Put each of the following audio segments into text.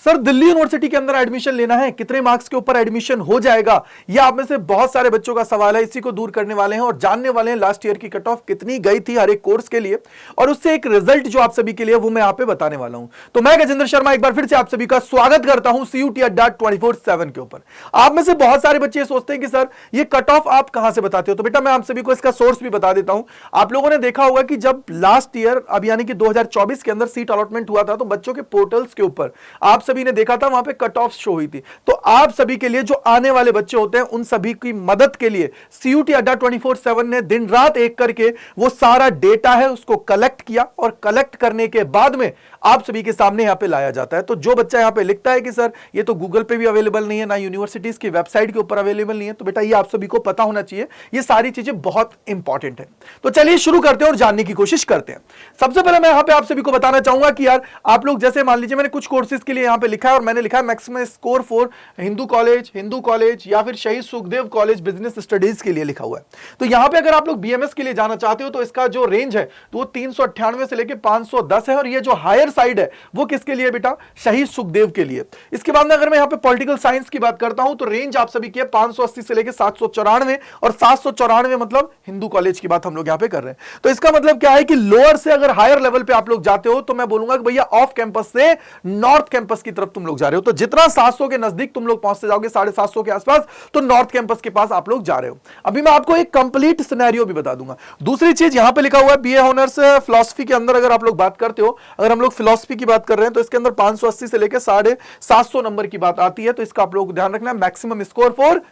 Sir Delhi university के अंदर admission लेना है, कितने मार्क्स के ऊपर एडमिशन हो जाएगा? ये आप में से बहुत सारे बच्चों का सवाल है। इसी को दूर करने वाले हैं और जानने वाले हैं लास्ट ईयर की कट ऑफ कितनी गई थी हर एक कोर्स के लिए, और उससे एक रिजल्ट जो आप सभी के लिए वो मैं यहां पे बताने वाला हूं। तो मैं गजेंद्र शर्मा एक बार फिर से आप सभी का स्वागत करता हूं CUET अड्डा 24/7 के ऊपर। आप में से बहुत सारे बच्चे सोचते हैं कि सर ये कट ऑफ आप कहां से बताते हो, तो बेटा मैं आप सभी को इसका सोर्स भी बता देता हूं। आप लोगों ने देखा होगा कि जब लास्ट ईयर अब यानी कि 2024 के अंदर सीट अलॉटमेंट हुआ था, तो बच्चों के पोर्टल्स के ऊपर आप सभी ने देखा था वहां पे कट ऑफ शो हुई थी। तो आप सभी के लिए जो आने वाले बच्चे होते हैं उन सभी की मदद के लिए CUET अड्डा 24/7 ने दिन रात एक करके वो सारा डेटा है उसको कलेक्ट किया, और कलेक्ट करने के बाद में आप सभी के सामने यहां पे लाया जाता है। तो जो बच्चा यहां पे लिखता है कि सर ये तो गूगल पे भी अवेलेबल नहीं है, ना यूनिवर्सिटीज की वेबसाइट के ऊपर अवेलेबल नहीं है, तो बेटा ये आप सभी को पता होना चाहिए, ये सारी चीजें बहुत इंपॉर्टेंट है। तो चलिए शुरू करते हैं और जानने की कोशिश करते हैं। सबसे पहले मैं यहां पे आप सभी को बताना चाहूंगा कि यार आप लोग जैसे मान लीजिए मैंने कुछ कोर्सेज के लिए यहां पे लिखा है, और मैंने लिखा है maximum score for Hindu college या फिर शहीद सुखदेव कॉलेज बिजनेस स्टडीज के लिए लिखा हुआ है। तो यहां पे अगर आप लोग BMS के लिए जाना चाहते हो तो इसका जो रेंज है तो वो 398 से लेकर 510 है, और ये जो हायर साइड है वो किसके लिए बेटा? शहीद सुखदेव के लिए। इसके बाद में अगर मैं यहां पे पॉलिटिकल साइंस की बात करता हूं तो रेंज आप सभी की है 580 से लेकर 794, और 794 मतलब हिंदू कॉलेज की बात हम लोग यहां पे कर रहे हैं। तो इसका मतलब क्या है कि लोअर से अगर हायर लेवल पे आप लोग जाते हो तो मैं बोलूंगा कि भैया ऑफ कैंपस से नॉर्थ कैंपस की तरफ तुम लोग जा रहे हो। तो जितना 700 के नजदीक तुम लोग पहुंचते जाओगे 750 के आसपास, तो नॉर्थ कैंपस के पास आप लोग जा रहे हो। अभी मैं आपको एक कंप्लीट सिनेरियो भी बता दूंगा। दूसरी चीज यहां पे लिखा हुआ है BA ऑनर्स फिलॉसफी के अंदर अगर आप लोग बात करते हो, अगर हम लोग फिलॉसफी की बात कर रहे हैं तो इसके अंदर 580 से लेकर 750 नंबर की बात आती है। तो इसका आप लोग ध्यान रखना, maximum score for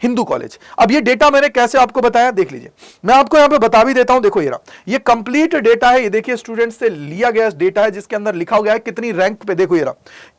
Hindu college. अब ये डेटा मैंने कैसे आपको बताया देख लीजिए, मैं आपको यहां पे बता भी देता हूं। देखो ये कंप्लीट डेटा है, ये देखिए स्टूडेंट से लिया गया डेटा है जिसके अंदर लिखा गया है कितनी रैंक पे, देखो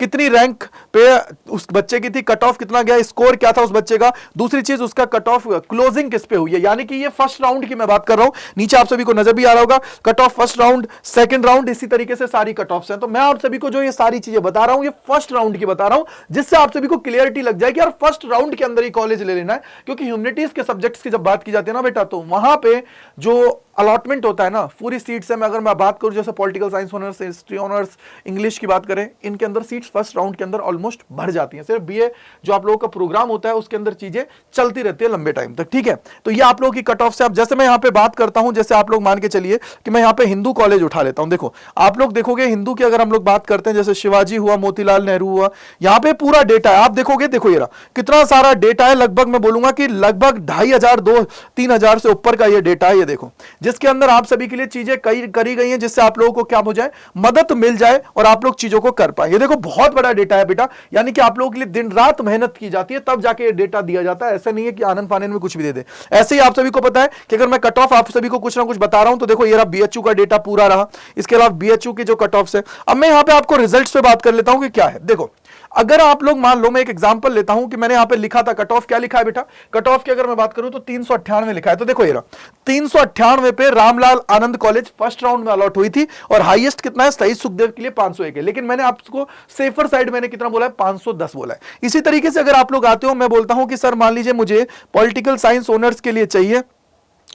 कितनी रैंक पे उस बच्चे की थी, कट ऑफ कितना गया, स्कोर क्या था उस बच्चे का। दूसरी चीज उसका कट ऑफ क्लोजिंग किस पे हुई है, यानी कि ये फर्स्ट राउंड की मैं बात कर रहा हूं। नीचे आप सभी को नजर भी आ रहा होगा cut off first round, second round, इसी तरीके से सारी कट ऑफ हैं। तो मैं आप सभी को जो ये सारी चीजें बता रहा हूं ये फर्स्ट राउंड की बता रहा हूं, जिससे आप सभी को क्लियरिटी लग जाए कि यार फर्स्ट राउंड के अंदर ही कॉलेज ले लेना है। क्योंकि ह्यूमैनिटीज के सब्जेक्ट्स की जब बात की जाती है ना बेटा, तो वहां पे जो अलॉटमेंट होता है ना पूरी सीट से, मैं अगर मैं बात करूं जैसे political science honours, history honours, English की बात करें, इनके अंदर सीट्स फर्स्ट राउंड के अंदर ऑलमोस्ट भर जाती हैं। सिर्फ BA जो आप लोगों का प्रोग्राम होता है उसके अंदर चीजें चलती रहती है लंबे टाइम तक, ठीक है। तो ये आप लोगों की कट ऑफ से, अब जैसे मैं यहां पे बात करता हूं, जैसे आप लोग मान के चलिए कि मैं यहां पे हिंदू कॉलेज उठा लेता हूं। देखो आप लोग देखोगे हिंदू की अगर हम लोग बात करते हैं, जैसे शिवाजी हुआ, मोतीलाल नेहरू हुआ, यहां पे पूरा डेटा है। आप देखोगे, देखो ये कितना सारा डेटा है, लगभग मैं बोलूंगा कि लगभग 2500-3000 से ऊपर का ये डेटा है। ये देखो जिसके अंदर आप सभी के लिए चीजें करी गई हैं जिससे आप लोगों को क्या हो जाए, मदद मिल जाए और आप लोग चीजों को कर पाए। ये देखो बहुत बड़ा डेटा है बेटा, यानी कि आप लोगों के लिए दिन रात मेहनत की जाती है तब जाके ये डेटा दिया जाता है। ऐसा नहीं है कि आनंद फानंद में कुछ भी दे दे। ऐसे ही आप सभी को पता है कि अगर मैं कट ऑफ आप सभी को कुछ ना कुछ बता रहा हूं तो देखो ये रहा BHU का डेटा पूरा रहा, इसके अलावा BHU की जो कट ऑफ है। अब मैं यहां पे आपको रिजल्ट्स पे बात कर लेता हूं कि क्या है। देखो अगर आप लोग मान लो, मैं एक एग्जांपल लेता हूं कि मैंने यहां पे लिखा था कट ऑफ, क्या लिखा है बेटा, कट ऑफ की अगर मैं बात करूं तो 398 लिखा है। तो देखो ये 398 पे रामलाल आनंद कॉलेज फर्स्ट राउंड में अलॉट हुई थी, और हाईएस्ट कितना है शहीद सुखदेव के लिए 501 है। लेकिन मैंने आपको सेफर साइड मैंने कितना बोला है, 510 बोला है। इसी तरीके से अगर आप लोग आते हो, मैं बोलता हूं कि सर मान लीजिए मुझे पॉलिटिकल साइंस ऑनर्स के लिए चाहिए,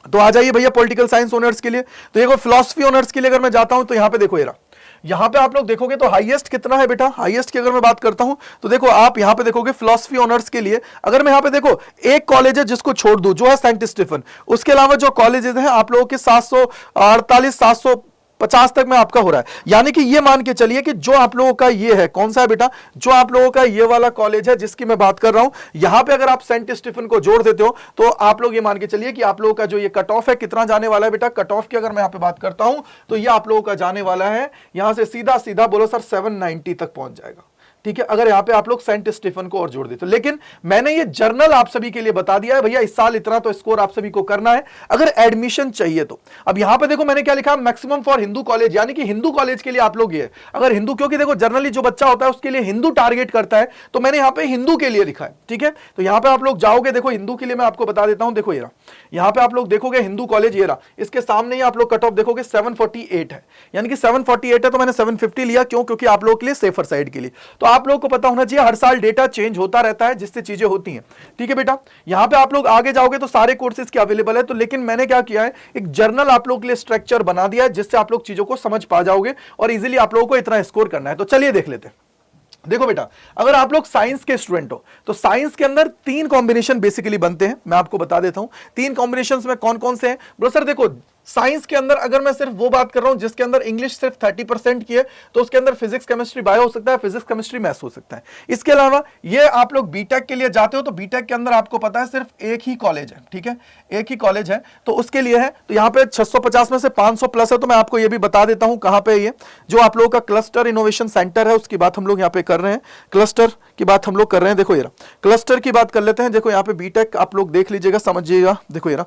तो आ जाइए भैया पॉलिटिकल साइंस ऑनर्स के लिए। तो ये फिलॉसफी ऑनर्स के लिए अगर मैं जाता हूं तो यहां पे देखो यहां पे आप लोग देखोगे तो हाईएस्ट कितना है बेटा, हाईएस्ट की अगर मैं बात करता हूं तो देखो आप यहां पे देखोगे फिलॉसफी ऑनर्स के लिए, अगर मैं यहां पे देखो एक कॉलेज है जिसको छोड़ दूं जो है सेंट स्टीफन, उसके अलावा जो कॉलेजेस हैं आप लोगों के 748 750 तक में आपका हो रहा है। यानी कि ये मान के चलिए कि जो आप लोगों का ये है, कौन सा है बेटा, जो आप लोगों का ये वाला कॉलेज है जिसकी मैं बात कर रहा हूं, यहां पे अगर आप सेंट स्टीफन को जोड़ देते हो तो आप लोग ये मान के चलिए कि आप लोगों का जो ये कट ऑफ है कितना जाने वाला है बेटा। कट ऑफ की अगर मैं यहां पे बात करता हूं तो ये आप लोगों का जाने वाला है यहां से सीधा सीधा बोलो सर 790 तक पहुंच जाएगा, ठीक है, अगर यहां पे आप लोग सेंट स्टीफन को और जोड़ देते। लेकिन मैंने ये जर्नल आप सभी के लिए बता दिया है भैया, इस साल इतना तो स्कोर आप सभी को करना है अगर एडमिशन चाहिए तो। अब यहां पे देखो मैंने क्या लिखा, मैक्सिमम फॉर हिंदू कॉलेज, यानी कि हिंदू कॉलेज के लिए आप लोग ये अगर हिंदू, क्योंकि देखो जनरली जो बच्चा होता है उसके लिए हिंदू टारगेट करता है, तो मैंने यहां पे हिंदू के लिए लिखा है, ठीक है। तो यहां पे आप लोग जाओगे, देखो हिंदू के लिए मैं आपको बता देता हूं, देखो ये यहां पे आप लोग देखोगे हिंदू कॉलेज ये रहा, इसके सामने ही आप लोग कट ऑफ देखोगे 748 है, यानी कि 748 है तो मैंने 750 लिया, क्यों, क्योंकि आप लोगों के लिए सेफर साइड के लिए। तो आप लोग को पता होना चाहिए हर साल डेटा चेंज होता रहता है जिससे चीजें होती हैं, ठीक है बेटा। यहां पे आप लोग आगे जाओगे तो सारे कोर्सेज के अवेलेबल है, तो लेकिन मैंने क्या किया है, एक जर्नल आप लोग के लिए स्ट्रक्चर बना दिया है जिससे आप लोग चीजों को समझ पा जाओगे और इजीली आप लोगों को इतना स्कोर करना है। तो चलिए देख लेते हैं। देखो बेटा, अगर आप लोग साइंस के स्टूडेंट हो तो साइंस के अंदर 3 कॉम्बिनेशन बेसिकली बनते हैं। मैं आपको बता देता हूं 3 कॉम्बिनेशंस में कौन कौन से हैं। ब्रो सर देखो, साइंस के अंदर अगर मैं सिर्फ वो बात कर रहा हूं जिसके अंदर इंग्लिश सिर्फ 30% की है, तो उसके अंदर फिजिक्स केमिस्ट्री बायो हो सकता है, फिजिक्स केमिस्ट्री मैथ्स हो सकता है। इसके अलावा ये आप लोग बीटेक के लिए जाते हो तो बीटेक के अंदर आपको पता है सिर्फ एक ही कॉलेज है, ठीक है, एक ही कॉलेज है, तो उसके लिए है। तो यहां पे 650 में से 500 प्लस है। तो मैं आपको ये भी बता देता हूं कहां पे ये जो आप लोगों का क्लस्टर इनोवेशन सेंटर है उसकी बात हम लोग यहां पे कर रहे हैं। क्लस्टर की बात हम लोग कर रहे हैं। देखो ये क्लस्टर की बात कर लेते हैं। देखो यहाँ पे बीटेक आप लोग देख लीजिएगा, समझिएगा। देखो ये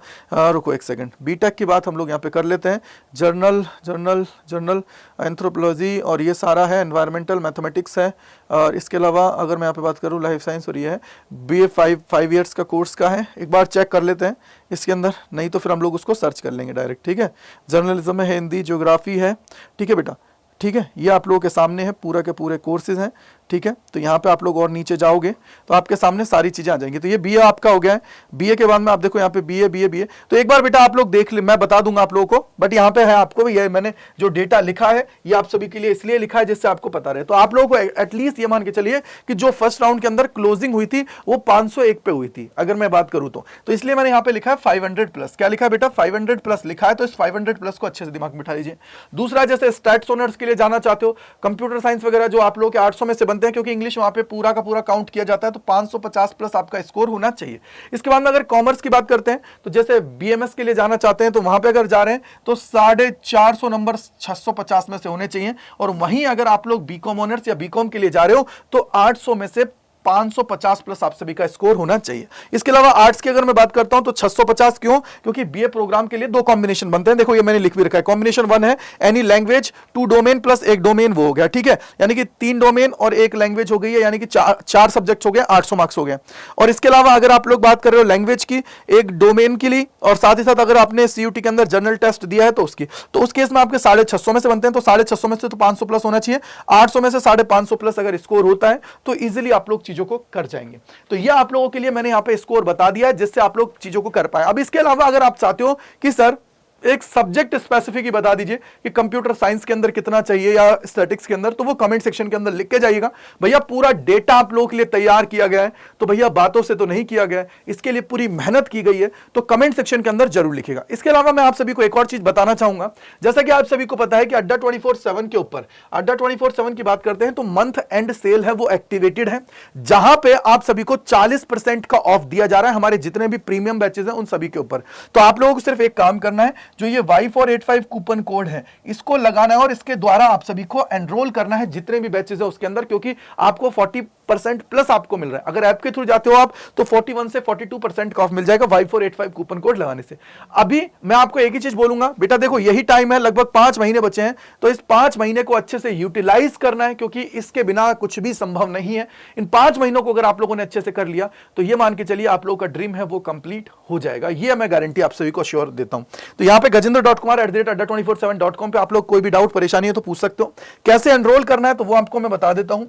रुको एक सेकंड, बीटेक की बात हम लोग यहाँ पे कर लेते हैं। जर्नल एंथ्रोपोलॉजी और ये सारा है, एनवायरमेंटल मैथमेटिक्स है। और इसके अलावा अगर मैं यहाँ पे बात करूँ लाइफ साइंस, और ये है BA 5 ईयर्स का कोर्स का है। एक बार चेक कर लेते हैं इसके अंदर, नहीं तो फिर हम लोग उसको सर्च कर लेंगे डायरेक्ट, ठीक है। जर्नलिज्म है, हिंदी, ज्योग्राफी है, ठीक है बेटा, ठीक है। ये आप लोगों के सामने है, पूरा के पूरे कोर्सेज हैं, ठीक है। तो यहाँ पे आप लोग और नीचे जाओगे तो आपके सामने सारी चीजें आ जाएंगी। तो ये बीए आपका हो गया है। बीए के बाद में आप देखो यहाँ पे बीए। तो एक बार बेटा आप लोग देख ले, मैं बता दूंगा आप लोगों को, बट यहाँ पे है आपको ये मैंने जो डेटा लिखा है ये आप सभी के लिए इसलिए लिखा है जिससे आपको पता रहे। तो आप लोगों को एटलीस्ट ये मान के चलिए कि जो फर्स्ट राउंड के अंदर क्लोजिंग हुई थी वो 501 पे हुई थी, अगर मैं बात करूं तो इसलिए मैंने यहाँ पे लिखा है 500 प्लस। क्या लिखा है बेटा? 500 प्लस लिखा है। तो इस 500 प्लस को अच्छे से दिमाग में बिठा लीजिए। दूसरा, जैसे स्टैट्स ऑनर्स के लिए जाना चाहते हो, कंप्यूटर साइंस वगैरह जो आप लोग के 800 में से बनते हैं, क्योंकि इंग्लिश वहां पे पूरा का पूरा काउंट किया जाता है, तो 550 प्लस आपका स्कोर होना चाहिए। इसके बाद में अगर कॉमर्स की बात करते हैं तो जैसे बीएमएस के लिए जाना चाहते हैं तो वहां पे अगर जा रहे हैं तो 450 नंबर 650 में से होने चाहिए। और वहीं अगर आप लोग बीकॉम ऑनर्स या बीकॉम के लिए जा रहे हो तो 800 में से 550 प्लस आप सभी का स्कोर होना चाहिए। इसके अलावा आर्ट्स की अगर मैं बात करता हूं तो 650 क्यों? क्योंकि बीए प्रोग्राम के लिए 2 कॉम्बिनेशन बनते हैं। देखो ये मैंने लिख भी रखा है। कॉम्बिनेशन 1 है any language 2 domain plus 1 domain, वो हो गया, ठीक है। यानी कि 3 डोमेन और 1 लैंग्वेज हो गई है, यानी कि 4 सब्जेक्ट हो गए, 800 मार्क्स हो गए। और इसके अलावा अगर आप लोग बात कर रहे हो लैंग्वेज की, 1 डोमेन के लिए, और साथ ही साथ अगर आपने सीयूटी के अंदर जनरल टेस्ट दिया है तो उसकी, तो उस केस में आपके 650 में से बनते हैं। तो 650 में से तो 500 प्लस होना चाहिए। 800 में से 550 प्लस अगर स्कोर होता है तो इजिली आप लोग चीजों को कर जाएंगे। तो ये आप लोगों के लिए मैंने यहां पे स्कोर बता दिया है जिससे आप लोग चीजों को कर पाए। अब इसके अलावा अगर आप चाहते हो कि सर एक सब्जेक्ट स्पेसिफिक ही बता दीजिए कि कंप्यूटर साइंस के अंदर कितना चाहिए या स्टैटिक्स के अंदर, तो वो कमेंट सेक्शन के अंदर लिख के जाइएगा। भैया पूरा डेटा आप लोगों के लिए तैयार किया गया है, तो भैया बातों से तो नहीं किया गया है, इसके लिए पूरी मेहनत की गई है, तो कमेंट सेक्शन के अंदर जरूर लिखिएगा। इसके अलावा मैं आप सभी को एक और चीज बताना चाहूंगा। जैसा कि आप सभी को पता है कि अड्डा 24/7 के ऊपर, अड्डा 24/7 की बात करते हैं तो मंथ एंड सेल है वो एक्टिवेटेड है, जहां पे आप सभी को 40% का ऑफ दिया जा रहा है हमारे जितने भी प्रीमियम बैचेस हैं उन सभी के ऊपर। तो आप लोगों को सिर्फ एक काम करना है, जो ये Y485 कूपन कोड है इसको लगाना है और इसके द्वारा आप सभी को एनरोल करना है जितने भी बैचेस है उसके अंदर, क्योंकि आपको 40% प्लस आपको मिल रहा है। अगर ऐप के थ्रू जाते हो आप तो 41 से 42% का ऑफ मिल जाएगा Y485 कूपन कोड लगाने से। अभी मैं आपको एक ही चीज बोलूंगा, बेटा देखो यही टाइम है, लगभग 5 महीने बचे हैं, तो इस 5 महीने को अच्छे से यूटिलाइज करना है, क्योंकि इसके बिना कुछ भी संभव नहीं है। इन 5 महीनों को अगर आप लोगों ने अच्छे से कर लिया तो ये मान के चलिए आप लोगों का ड्रीम है वो कंप्लीट हो जाएगा। ये मैं गारंटी आप सभी को श्योर देता हूं। तो यहां पे gajendra.kumar@adda247.com पे आप लोग कोई भी डाउट परेशानी है तो पूछ सकते हो। कैसे एनरोल करना है तो वो आपको मैं बता देता हूं।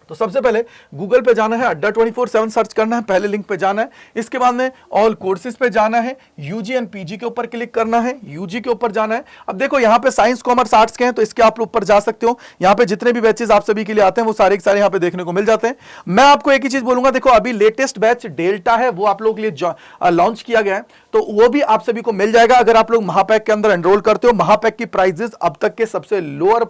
तो सबसे पहले गूगल पे जाना है, अड्डा 24/7 सर्च करना है, पहले लिंक पे जाना है। इसके बाद में ऑल कोर्सेज पे जाना है, यूजी एंड पीजी के ऊपर क्लिक करना है, यूजी के ऊपर जाना है। अब देखो यहाँ पे साइंस कॉमर्स आर्ट्स के हैं तो इसके आप ऊपर जा सकते हो। यहाँ पे जितने भी बैचेस आप सभी के लिए आते हैं वो सारे के सारे यहाँ पे देखने को मिल जाते हैं। मैं आपको एक ही चीज बोलूंगा, देखो अभी लेटेस्ट बैच डेल्टा है वो आप लोगों के लिए लॉन्च किया गया है, तो वो भी आप सभी को मिल जाएगा अगर आप लोग महापैक के अंदर एनरोल करते हो। महापैक की प्राइजेस अब तक के सबसे लोअर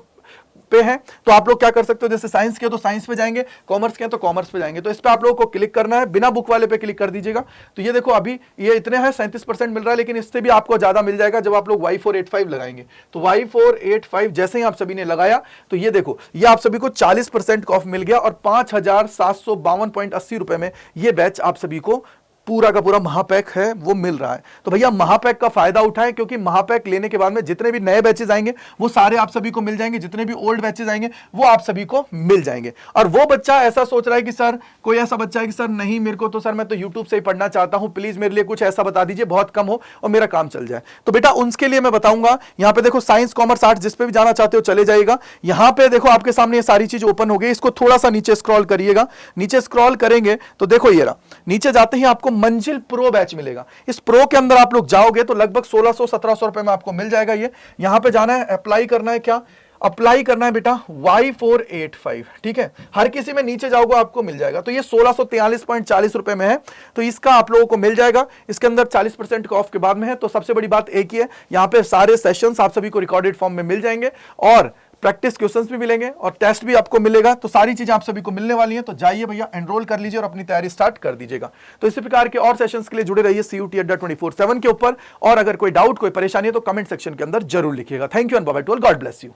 पे है, तो आप लोग क्या कर सकते हो, जैसे साइंस के तो साइंस पे जाएंगे, कॉमर्स के तो कॉमर्स पे जाएंगे। तो इस पे आप लोगों को क्लिक करना है, बिना बुक वाले पे क्लिक कर दीजिएगा। तो ये देखो अभी ये इतने हैं 37% मिल रहा है, लेकिन इससे भी आपको ज्यादा मिल जाएगा जब आप लोग Y485 लगाएंगे। तो Y485 जैसे ही आप सभी ने लगाया तो ये देखो ये आप सभी को 40% का ऑफ मिल गया और 5752.80 रुपए में ये बैच आप सभी को पूरा का पूरा महापैक है वो मिल रहा है। तो भैया महापैक का फायदा उठाएं, क्योंकि महापैक लेने के बाद में जितने भी नए बैचेस आएंगे वो सारे आप सभी को मिल जाएंगे, जितने भी ओल्ड बैचेस आएंगे वो आप सभी को मिल जाएंगे। और वो बच्चा ऐसा सोच रहा है कि सर, कोई ऐसा बच्चा है कि सर नहीं मेरे को तो सर मैं तो यूट्यूब से ही पढ़ना चाहता हूं, प्लीज मेरे लिए कुछ ऐसा बता दीजिए बहुत कम हो और मेरा काम चल जाए। तो बेटा उसके लिए मैं बताऊंगा, यहाँ पे देखो साइंस कॉमर्स आर्ट्स जिस पे भी जाना चाहते हो चले जाएगा। यहाँ पे देखो आपके सामने ये सारी चीज ओपन हो गई, इसको थोड़ा सा नीचे स्क्रॉल करिएगा। नीचे स्क्रॉल करेंगे तो देखो ये रहा, नीचे जाते ही आपको मंजिल प्रो बैच मिलेगा। इस प्रो के अंदर आप लोग जाओगे तो लगभग 1600-1700 रुपए में आपको मिल जाएगा। ये यहां पे जाना है, अप्लाई करना है क्या, अप्लाई करना है बेटा Y485, ठीक है। हर किसी में नीचे जाओगे आपको मिल जाएगा। तो ये 1643.40 रुपए में है, तो इसका आप लोगों को मिल जाएगा। इसके अंदर 40% का ऑफ के बाद में है। तो सबसे बड़ी बात एक ही है, यहाँ पे सारे सेशंस आप सभी को रिकॉर्डेड फॉर्म में मिल जाएंगे और प्रैक्टिस क्वेश्चंस भी मिलेंगे और टेस्ट भी आपको मिलेगा। तो सारी चीजें आप सभी को मिलने वाली हैं। तो जाइए भैया, एनरोल कर लीजिए और अपनी तैयारी स्टार्ट कर दीजिएगा। तो इसी प्रकार के और सेशंस के लिए जुड़े रहिए CUT अड्डा 24/7 के ऊपर। और अगर कोई डाउट, कोई परेशानी है तो कमेंट सेक्शन के अंदर जरूर लिखिएगा। Thank you and bye bye to all, God bless you.